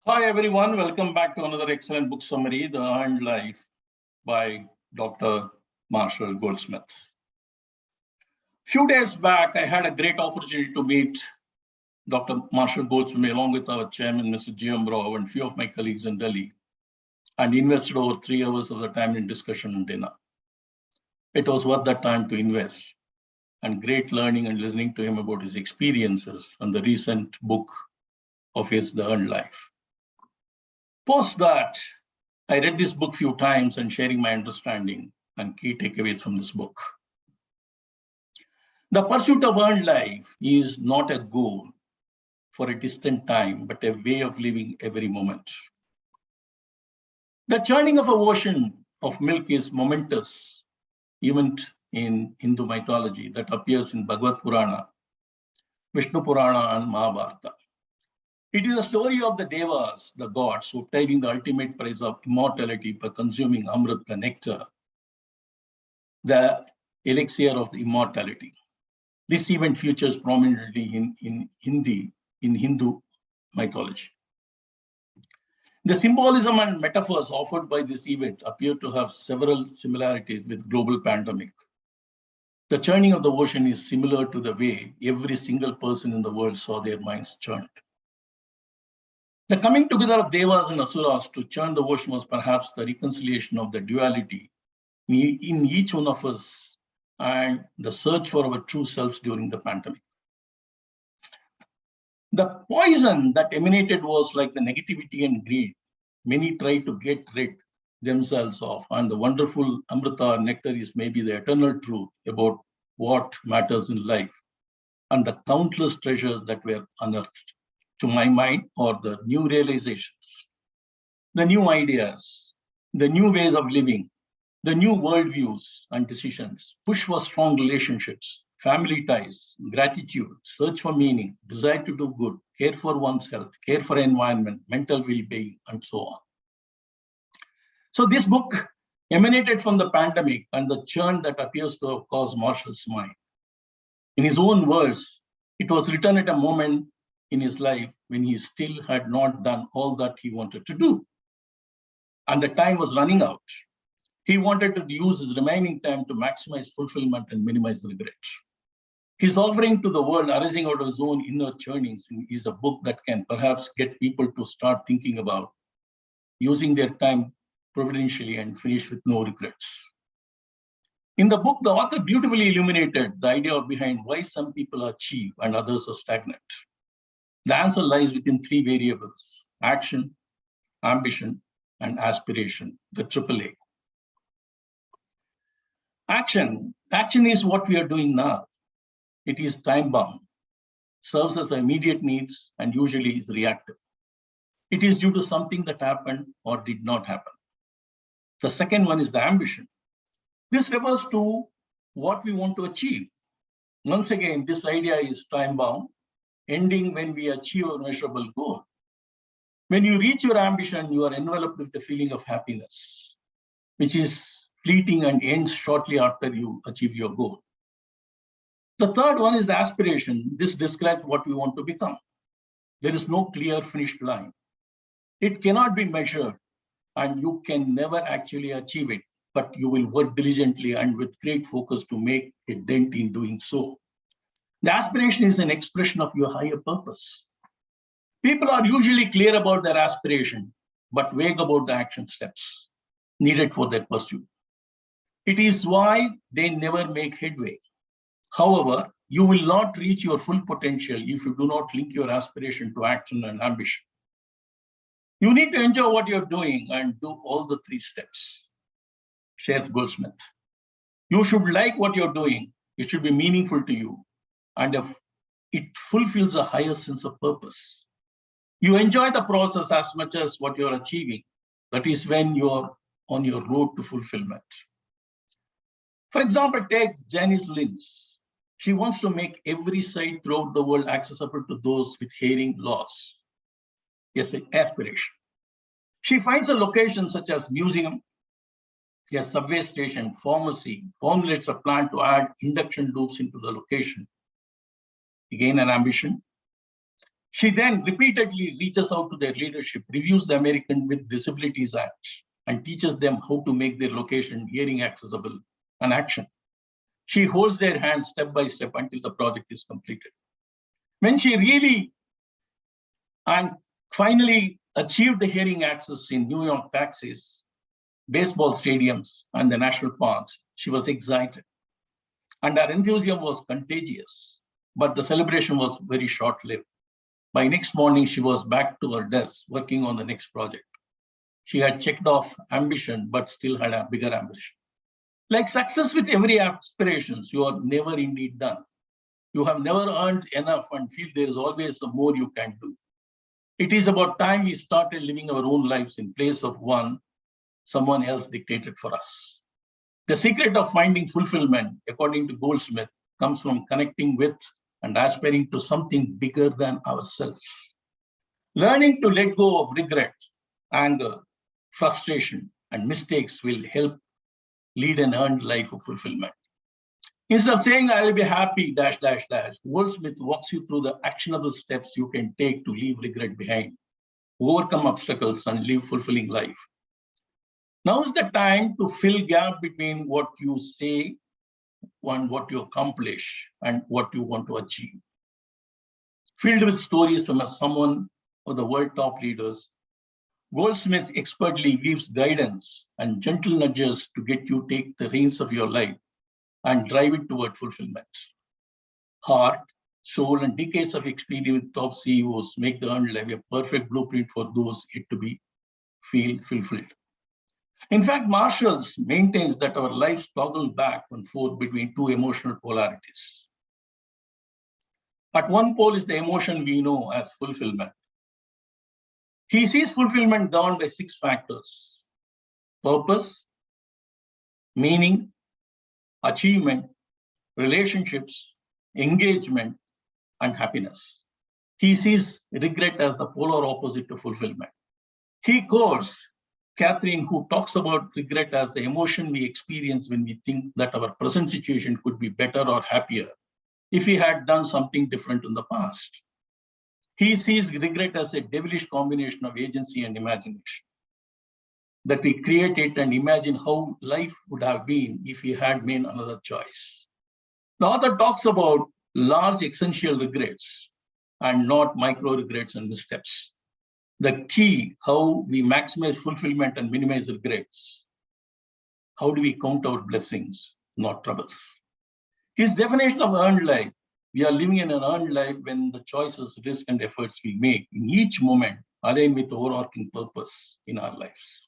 Hi, everyone. Welcome back to another excellent book summary, The Earned Life by Dr. Marshall Goldsmith. Few days back, I had a great opportunity to meet Dr. Marshall Goldsmith along with our chairman, Mr. G.M. Rao, and few of my colleagues in Delhi, and invested over 3 hours of the time in discussion and dinner. It was worth that time to invest, and great learning and listening to him about his experiences and the recent book of his, The Earned Life. Post that, I read this book few times and sharing my understanding and key takeaways from this book. The pursuit of earned life is not a goal for a distant time, but a way of living every moment. The churning of an ocean of milk is momentous event in Hindu mythology that appears in Bhagavad Purana, Vishnu Purana, and Mahabharata. It is a story of the Devas, the gods, obtaining the ultimate prize of immortality by consuming Amrit, the nectar, the elixir of the immortality. This event features prominently in Hindu mythology. The symbolism and metaphors offered by this event appear to have several similarities with global pandemic. The churning of the ocean is similar to the way every single person in the world saw their minds churned. The coming together of Devas and Asuras to churn the ocean was perhaps the reconciliation of the duality in each one of us and the search for our true selves during the pandemic. The poison that emanated was like the negativity and greed many tried to get rid themselves of, and the wonderful Amrita nectar is maybe the eternal truth about what matters in life and the countless treasures that were unearthed. To my mind, or the new realizations, the new ideas, the new ways of living, the new worldviews and decisions, push for strong relationships, family ties, gratitude, search for meaning, desire to do good, care for one's health, care for environment, mental well-being, and so on. So this book emanated from the pandemic and the churn that appears to have caused Marshall's mind. In his own words, it was written at a moment in his life when he still had not done all that he wanted to do. And the time was running out. He wanted to use his remaining time to maximize fulfillment and minimize regret. His offering to the world arising out of his own inner churnings is a book that can perhaps get people to start thinking about using their time providentially and finish with no regrets. In the book, the author beautifully illuminated the idea behind why some people achieve and others are stagnant. The answer lies within three variables: action, ambition, and aspiration, the AAA. Action is what we are doing now. It is time-bound, serves as immediate needs, and usually is reactive. It is due to something that happened or did not happen. The second one is the ambition. This refers to what we want to achieve. Once again, this idea is time-bound, ending when we achieve a measurable goal. When you reach your ambition, you are enveloped with the feeling of happiness, which is fleeting and ends shortly after you achieve your goal. The third one is the aspiration. This describes what we want to become. There is no clear finished line. It cannot be measured, and you can never actually achieve it, but you will work diligently and with great focus to make a dent in doing so. The aspiration is an expression of your higher purpose. People are usually clear about their aspiration, but vague about the action steps needed for their pursuit. It is why they never make headway. However, you will not reach your full potential if you do not link your aspiration to action and ambition. You need to enjoy what you're doing and do all the three steps, shares Goldsmith. You should like what you're doing. It should be meaningful to you. And if it fulfills a higher sense of purpose, you enjoy the process as much as what you're achieving. That is when you're on your road to fulfillment. For example, take Janice Lins. She wants to make every site throughout the world accessible to those with hearing loss. Yes, an aspiration. She finds a location such as museum, a subway station, pharmacy, formulates a plan to add induction loops into the location. Again, an ambition. She then repeatedly reaches out to their leadership, reviews the American with Disabilities Act, and teaches them how to make their location hearing accessible and action. She holds their hands step by step until the project is completed. When she really and finally achieved the hearing access in New York taxis, baseball stadiums, and the national parks, she was excited. And her enthusiasm was contagious, but the celebration was very short-lived. By next morning, she was back to her desk working on the next project. She had checked off ambition, but still had a bigger ambition. Like success with every aspirations, you are never indeed done. You have never earned enough and feel there is always more you can do. It is about time we started living our own lives in place of one someone else dictated for us. The secret of finding fulfillment, according to Goldsmith, comes from connecting with and aspiring to something bigger than ourselves. Learning to let go of regret, anger, frustration, and mistakes will help lead an earned life of fulfillment. Instead of saying, I'll be happy, dash, dash, dash, Goldsmith walks you through the actionable steps you can take to leave regret behind, overcome obstacles, and live fulfilling life. Now is the time to fill gap between what you say and what you accomplish and what you want to achieve. Filled with stories from someone of the world top leaders, Goldsmith expertly weaves guidance and gentle nudges to get you take the reins of your life and drive it toward fulfillment. Heart, soul, and decades of experience with top CEOs make the earned life a perfect blueprint for those yet to feel fulfilled. In fact, Marshall maintains that our lives toggle back and forth between two emotional polarities. At one pole is the emotion we know as fulfillment. He sees fulfillment governed by 6 factors: purpose, meaning, achievement, relationships, engagement, and happiness. He sees regret as the polar opposite to fulfillment. He quotes Catherine, who talks about regret as the emotion we experience when we think that our present situation could be better or happier if we had done something different in the past. He sees regret as a devilish combination of agency and imagination, that we create it and imagine how life would have been if we had made another choice. The author talks about large essential regrets and not micro regrets and missteps. The key, how we maximize fulfillment and minimize regrets. How do we count our blessings, not troubles? His definition of earned life: we are living in an earned life when the choices, risks, and efforts we make in each moment align with the overarching purpose in our lives,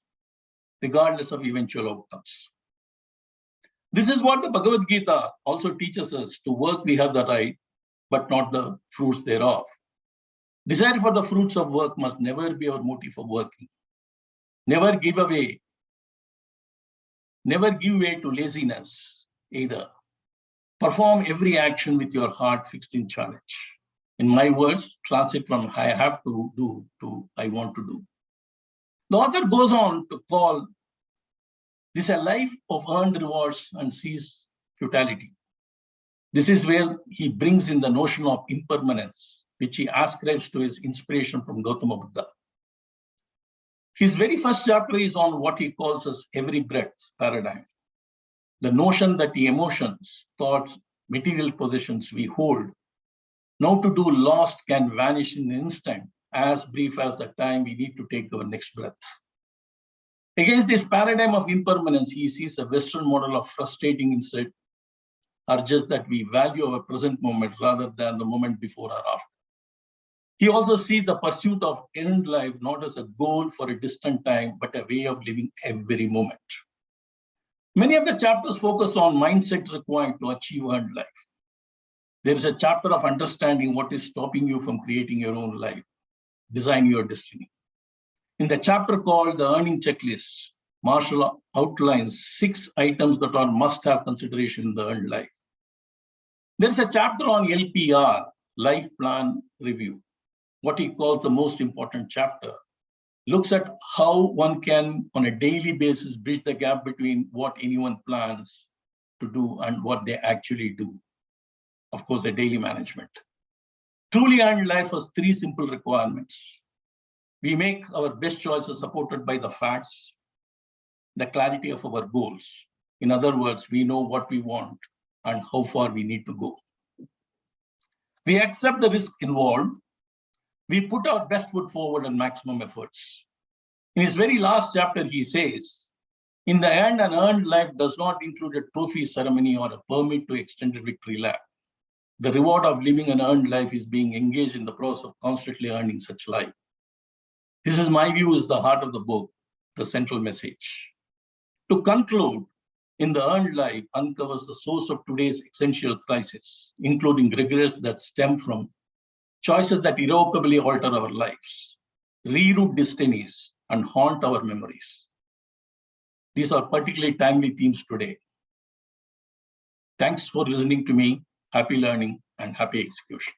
regardless of eventual outcomes. This is what the Bhagavad Gita also teaches us: to work we have the right, but not the fruits thereof. Desire for the fruits of work must never be our motive for working. Never give way to laziness either. Perform every action with your heart fixed in challenge. In my words, translate from I have to do to I want to do. The author goes on to call this a life of earned rewards and sees futility. This is where he brings in the notion of impermanence, which he ascribes to his inspiration from Gautama Buddha. His very first chapter is on what he calls as every breath paradigm. The notion that the emotions, thoughts, material possessions we hold now to do lost can vanish in an instant, as brief as the time we need to take our next breath. Against this paradigm of impermanence, he sees a Western model of frustrating insight, or just that we value our present moment rather than the moment before or after. He also sees the pursuit of earned life not as a goal for a distant time, but a way of living every moment. Many of the chapters focus on mindset required to achieve earned life. There is a chapter of understanding what is stopping you from creating your own life, design your destiny. In the chapter called the Earning Checklist, Marshall outlines 6 items that are must-have consideration in the earned life. There is a chapter on LPR, Life Plan Review, what he calls the most important chapter. Looks at how one can, on a daily basis, bridge the gap between what anyone plans to do and what they actually do. Of course, the daily management. Truly earned life has three simple requirements. We make our best choices supported by the facts, the clarity of our goals. In other words, we know what we want and how far we need to go. We accept the risk involved. We put our best foot forward and maximum efforts. In his very last chapter, he says, in the end, an earned life does not include a trophy ceremony or a permit to extended victory lap. The reward of living an earned life is being engaged in the process of constantly earning such life. This is my view, is the heart of the book, the central message. To conclude, in the earned life uncovers the source of today's essential crisis, including regrets that stem from choices that irrevocably alter our lives, reroute destinies, and haunt our memories. These are particularly timely themes today. Thanks for listening to me. Happy learning and happy execution.